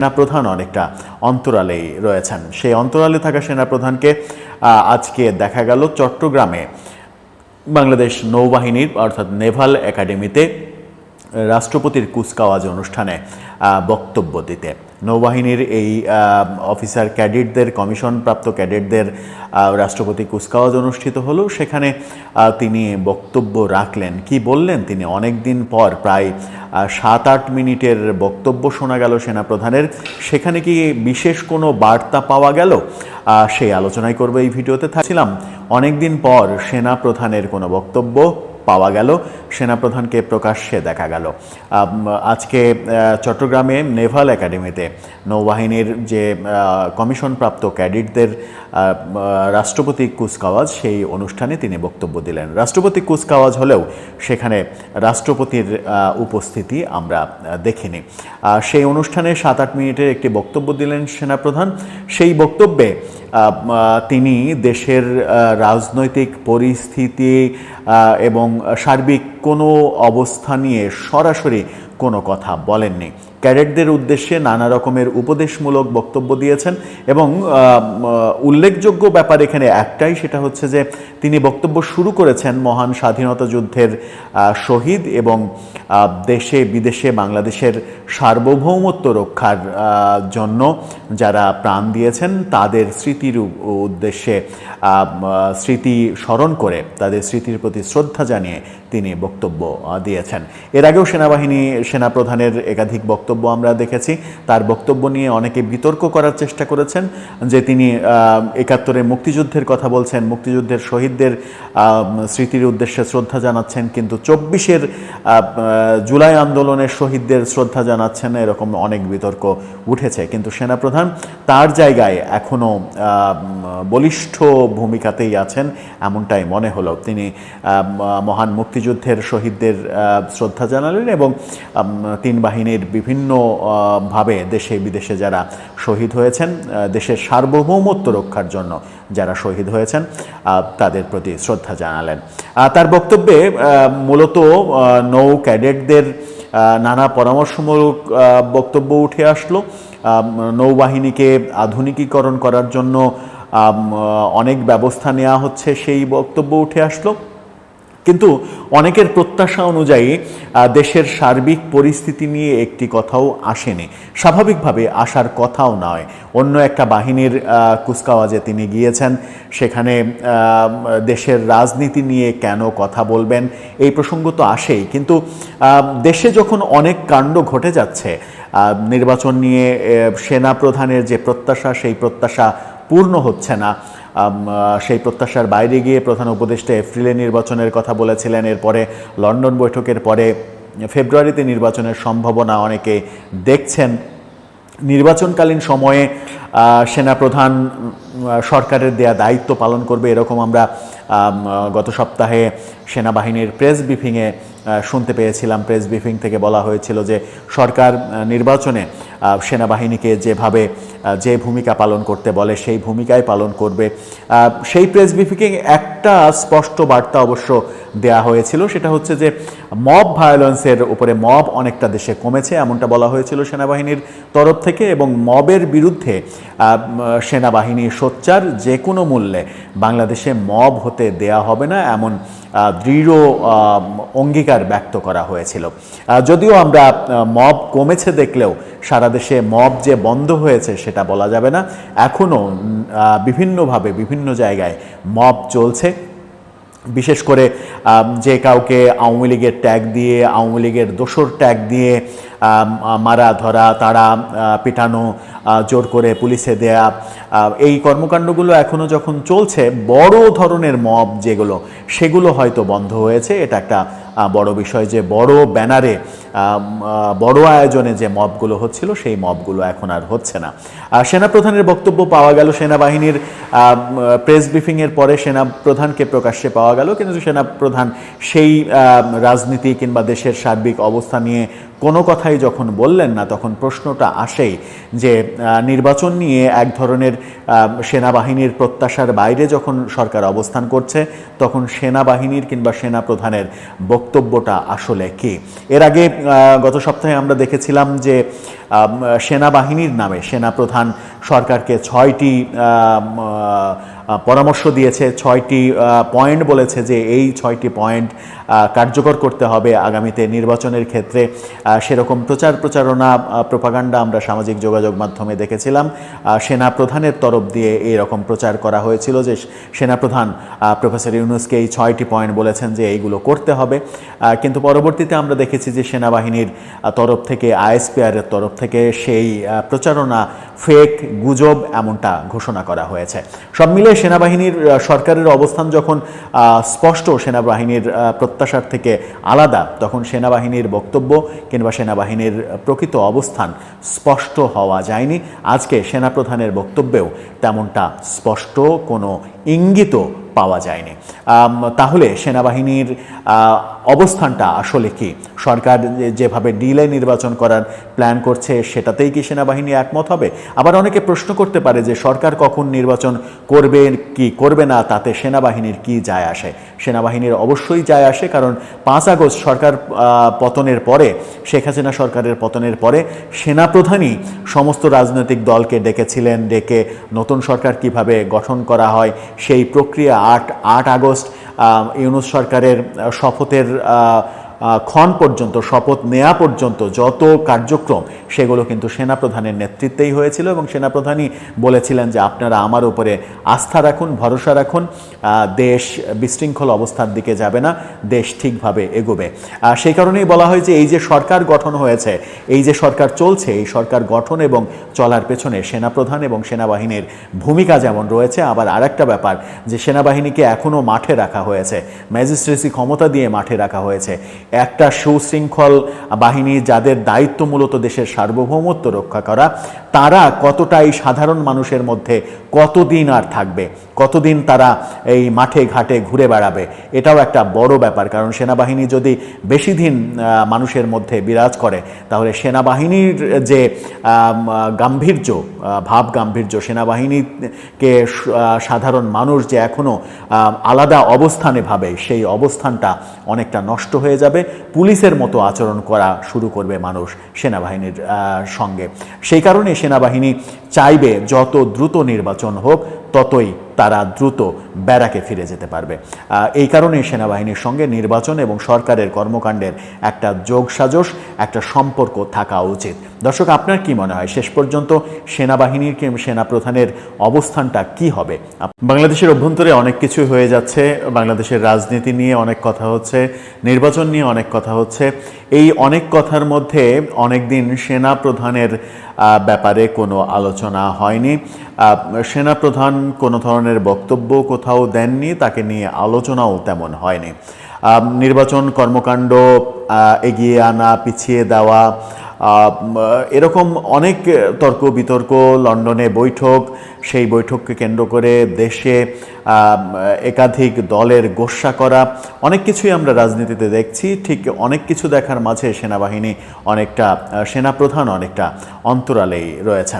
সেনাপ্রধান অনেকটা অন্তরালেই রয়েছেন। সেই অন্তরালে থাকা সেনাপ্রধানকে আজকে দেখা গেল চট্টগ্রামে বাংলাদেশ নৌবাহিনীর অর্থাৎ নেভাল একাডেমিতে রাষ্ট্রপতির কুচকাওয়াজ অনুষ্ঠানে বক্তব্য দিতে। নৌবাহিনীর এই অফিসার ক্যাডেটদের, কমিশনপ্রাপ্ত ক্যাডেটদের রাষ্ট্রপতি কুচকাওয়াজ অনুষ্ঠিত হলো। সেখানে তিনি বক্তব্য রাখলেন। কি বললেন তিনি? অনেক দিন পর প্রায় 7-8 মিনিটের বক্তব্য শোনা গেল সেনাপ্রধানের। সেখানে কি বিশেষ কোনো বার্তা পাওয়া গেল? সেই আলোচনাই করবো এই ভিডিওতে। থাকছিলাম অনেকদিন পর সেনাপ্রধানের কোনো বক্তব্য পাওয়া গেল, সেনাপ্রধানকে প্রকাশ্যে দেখা গেল। আজকে চট্টগ্রামে নেভাল একাডেমিতে নৌবাহিনীর যে কমিশনপ্রাপ্ত ক্যাডেটদের রাষ্ট্রপতি কুচকাওয়াজ, সেই অনুষ্ঠানে তিনি বক্তব্য দিলেন। রাষ্ট্রপতি কুচকাওয়াজ হলেও সেখানে রাষ্ট্রপতির উপস্থিতি আমরা দেখিনি। সেই অনুষ্ঠানে 7-8 মিনিটের একটি বক্তব্য দিলেন সেনাপ্রধান। সেই বক্তব্যে তিনি দেশের রাজনৈতিক পরিস্থিতি এবং সার্বিক কোনো অবস্থা নিয়ে সরাসরি কোনো কথা বলেননি। ক্যাডেটদের উদ্দেশ্যে নানা রকমের উপদেশমূলক বক্তব্য দিয়েছেন এবং উল্লেখযোগ্য ব্যাপার এখানে একটাই, সেটা হচ্ছে যে তিনি বক্তব্য শুরু করেছেন মহান স্বাধীনতা যুদ্ধের শহীদ এবং দেশে বিদেশে বাংলাদেশের সার্বভৌমত্ব রক্ষার জন্য যারা প্রাণ দিয়েছেন তাদের স্মৃতির উদ্দেশ্যে স্মৃতি স্মরণ করে তাদের স্মৃতির প্রতি শ্রদ্ধা জানিয়ে তিনি বক্তব্য দিয়েছেন। এর আগেও সেনাপ্রধানের একাধিক বক্তব্য আমরা দেখেছি। তার বক্তব্য নিয়ে অনেকে বিতর্ক করার চেষ্টা করেছেন যে তিনি ৭১-এর মুক্তিযুদ্ধের কথা বলছেন, মুক্তিযুদ্ধের শহীদদের স্মৃতির উদ্দেশ্যে শ্রদ্ধা জানাচ্ছেন, কিন্তু ২৪-এর জুলাই আন্দোলনের শহীদদের শ্রদ্ধা জানাচ্ছেন, এরকম অনেক বিতর্ক উঠেছে। কিন্তু সেনাপ্রধান তার জায়গায় এখনও বলিষ্ঠ ভূমিকাতেই আছেন এমনটাই মনে হলো। তিনি মহান মুক্তিযুদ্ধের শহীদদের শ্রদ্ধা জানালেন এবং তিন বাহিনীর বিভিন্নভাবে দেশে বিদেশে যারা শহীদ হয়েছেন, দেশের সার্বভৌমত্ব রক্ষার জন্য যারা শহীদ হয়েছেন তাদের প্রতি শ্রদ্ধা জানালেন। তার বক্তব্যে মূলত নৌ ক্যাডেটদের নানা পরামর্শমূলক বক্তব্য উঠে আসলো। নৌবাহিনীকে আধুনিকীকরণ করার জন্য অনেক ব্যবস্থা নেওয়া হচ্ছে, সেই বক্তব্য উঠে আসলো। কিন্তু অনেকের প্রত্যাশা অনুযায়ী দেশের সার্বিক পরিস্থিতি নিয়ে একটি কথাও আসেনি। স্বাভাবিকভাবে আসার কথাও নয়। অন্য একটা বাহিনীর কুচকাওয়াজে তিনি গিয়েছেন, সেখানে দেশের রাজনীতি নিয়ে কেন কথা বলবেন এই প্রসঙ্গ তো আসেই। কিন্তু দেশে যখন অনেক কাণ্ড ঘটে যাচ্ছে, নির্বাচন নিয়ে সেনাপ্রধানের যে প্রত্যাশা, সেই প্রত্যাশা পূর্ণ হচ্ছে না। সেই প্রত্যাশার বাইরে গিয়ে প্রধান উপদেষ্টা এপ্রিলে নির্বাচনের কথা বলেছিলেন। এরপরে লন্ডন বৈঠকের পরে ফেব্রুয়ারিতে নির্বাচনের সম্ভাবনা অনেকে দেখছেন। নির্বাচনকালীন সময়ে সেনাপ্রধান সরকারের দেয়া দায়িত্ব পালন করবে, এরকম আমরা গত সপ্তাহে সেনাবাহিনীর প্রেস ব্রিফিংয়ে শুনতে পেয়েছিলাম। প্রেস ব্রিফিং থেকে বলা হয়েছিল যে সরকার নির্বাচনে সেনাবাহিনীকে যেভাবে যে ভূমিকা পালন করতে বলে সেই ভূমিকায় পালন করবে। সেই প্রেস ব্রিফিংয়ে একটা স্পষ্ট বার্তা অবশ্য দেয়া হয়েছিল, সেটা হচ্ছে যে মব ভায়োলেন্সের উপরে মব অনেকটা দেশে কমেছে, এমনটা বলা হয়েছিল সেনাবাহিনীর তরফ থেকে। এবং মবের বিরুদ্ধে সেনাবাহিনী সোচ্চার, যে কোনো মূল্যে বাংলাদেশে মব হতে দেয়া হবে না, এমন দৃঢ় অঙ্গীকার ব্যক্ত করা হয়েছিল। যদিও আমরা মব কমেছে দেখলেও সারা দেশে মব যে বন্ধ হয়েছে সেটা বলা যাবে না। এখনও বিভিন্নভাবে বিভিন্ন জায়গায় মব চলছে। বিশেষ করে যে কাউকে আওয়ামী লীগের ট্যাগ দিয়ে, আওয়ামী লীগের দোসর ট্যাগ দিয়ে মারা ধরা, তারা পিটানো, জোর করে পুলিশে দেয়া, এই কর্মকাণ্ডগুলো এখনও যখন চলছে, বড় ধরনের মব যেগুলো, সেগুলো হয়তো বন্ধ হয়েছে। এটা একটা বড় বিষয় যে বড় ব্যানারে বড় আয়োজনে যে মবগুলো হচ্ছিল সেই মবগুলো এখন আর হচ্ছে না। সেনাপ্রধানের বক্তব্য পাওয়া গেল, সেনাবাহিনীর প্রেস ব্রিফিংয়ের পরে সেনাপ্রধানকে প্রকাশ্যে পাওয়া গেল, কিন্তু সেনাপ্রধান সেই রাজনীতি কিংবা দেশের সার্বিক অবস্থা নিয়ে কোনো কথাই যখন বললেন না, তখন প্রশ্নটা আসেই যে নির্বাচন নিয়ে এক ধরনের সেনাবাহিনীর প্রত্যাশার বাইরে যখন সরকার অবস্থান করছে, তখন সেনাবাহিনীর কিংবা সেনাপ্রধানের বক্তব্যটা আসলে কি। এর আগে গত সপ্তাহে আমরা দেখেছিলাম যে সেনাবাহিনীর নামে সেনাপ্রধান সরকারকে 6টি পরামর্শ দিয়েছে, 6টি পয়েন্ট বলেছে যে এই 6টি পয়েন্ট কার্যকর করতে হবে আগামীতে নির্বাচনের ক্ষেত্রে। সেরকম প্রচারণা প্রোপাগান্ডা আমরা সামাজিক যোগাযোগ মাধ্যমে দেখেছিলাম। সেনাপ্রধানের তরফ দিয়ে এই রকম প্রচার করা হয়েছিল যে সেনাপ্রধান প্রফেসর ইউনূসকে এই 6টি পয়েন্ট বলেছেন যে এইগুলো করতে হবে। কিন্তু পরবর্তীতে আমরা দেখেছি যে সেনাবাহিনীর তরফ থেকে, আইএসপিআরের তরফ থেকে সেই প্রচারণা ফেক, গুজব এমনটা ঘোষণা করা হয়েছে। সব মিলে সেনাবাহিনীর সরকারের অবস্থান যখন স্পষ্ট, সেনাবাহিনীর প্রত্যাশার থেকে আলাদা, তখন সেনাবাহিনীর বক্তব্য কিংবা সেনাবাহিনীর প্রকৃত অবস্থান স্পষ্ট হওয়া যায়নি। আজকে সেনাপ্রধানের বক্তব্যেও তেমনটা স্পষ্ট কোনো ইঙ্গিত পাওয়া যায়নি। তাহলে সেনাবাহিনীর অবস্থানটা আসলে কি? সরকার যেভাবে ডিলে নির্বাচন করার প্ল্যান করছে, সেটাতেই কি সেনাবাহিনী একমত হবে? আবার অনেকে প্রশ্ন করতে পারে যে সরকার কখন নির্বাচন করবে কি করবে না, তাতে সেনাবাহিনীর কি যায় আসে? সেনাবাহিনীর অবশ্যই যায় আসে, কারণ 5 আগস্ট সরকার পতনের পরে, শেখ হাসিনা সরকারের পতনের পরে সেনাপ্রধানই সমস্ত রাজনৈতিক দলকে ডেকেছিলেন, ডেকে নতুন সরকার কিভাবে গঠন করা হয় সেই প্রক্রিয়া 8 আগস্ট ইউনূস সরকারের শপথের ক্ষণ পর্যন্ত, শপথ নেওয়া পর্যন্ত যত কার্যক্রম, সেগুলো কিন্তু সেনাপ্রধানের নেতৃত্বেই হয়েছিল এবং সেনাপ্রধানই বলেছিলেন যে আপনারা আমার উপরে আস্থা রাখুন, ভরসা রাখুন, দেশ বিশৃঙ্খল অবস্থার দিকে যাবে না, দেশ ঠিকভাবে এগোবে। সেই কারণেই বলা হয় যে এই যে সরকার গঠন হয়েছে, এই যে সরকার চলছে, এই সরকার গঠন এবং চলার পেছনে সেনাপ্রধান এবং সেনাবাহিনীর ভূমিকা যেমন রয়েছে, আবার আরেকটা ব্যাপার যে সেনাবাহিনীকে এখনও মাঠে রাখা হয়েছে, ম্যাজিস্ট্রেসি ক্ষমতা দিয়ে মাঠে রাখা হয়েছে। একটা সুশৃঙ্খল বাহিনী, যাদের দায়িত্ব মূলত দেশের সার্বভৌমত্ব রক্ষা করা, তারা কতটা এই সাধারণ মানুষের মধ্যে কতদিন আর থাকবে, কতদিন তারা এই মাঠে ঘাটে ঘুরে বেড়াবে, এটাও একটা বড় ব্যাপার। কারণ সেনাবাহিনী যদি বেশি দিন মানুষের মধ্যে বিরাজ করে, তাহলে সেনাবাহিনীর যে গাম্ভীর্য, ভাব গাম্ভীর্য, সেনাবাহিনীকে সাধারণ মানুষ যে এখনও আলাদা অবস্থানে ভাবে, সেই অবস্থানটা অনেকটা নষ্ট হয়ে যাবে। পুলিশের মতো আচরণ করা শুরু করবে মানুষ সেনাবাহিনীর সঙ্গে। সেই কারণে সেনাবাহিনী চাইবে যত দ্রুত নির্বাচন হোক, ততই তারা দ্রুত ব্যারাকে ফিরে যেতে পারবে। এই কারণে সেনাবাহিনীর সঙ্গে নির্বাচন এবং সরকারের কর্মকাণ্ডের একটা যোগসাজশ, একটা সম্পর্ক থাকা উচিত। দর্শক, আপনার কি মনে হয় শেষ পর্যন্ত সেনাবাহিনীর সেনাপ্রধানের অবস্থানটা কি হবে? বাংলাদেশের অভ্যন্তরে অনেক কিছু হয়ে যাচ্ছে, বাংলাদেশের রাজনীতি নিয়ে অনেক কথা হচ্ছে, নির্বাচন নিয়ে অনেক কথা হচ্ছে। এই অনেক কথার মধ্যে অনেকদিন সেনাপ্রধানের ব্যাপারে কোনো আলোচনা হয়নি। সেনাপ্রধান কোনো ধরনের বক্তব্য কোথাও দেননি, তাকে নিয়ে আলোচনাও তেমন হয়নি। নির্বাচন কর্মকাণ্ড এগিয়ে আনা, পিছিয়ে দেওয়া, এরকম অনেক তর্ক বিতর্ক, লন্ডনে বৈঠক, সেই বৈঠককে কেন্দ্র করে দেশে একাধিক দলের গোস্বা করা, অনেক কিছুই আমরা রাজনীতিতে দেখছি। ঠিক অনেক কিছু দেখার মাঝে সেনাবাহিনী অনেকটা, সেনাপ্রধান অনেকটা অন্তরালেই রয়েছেন।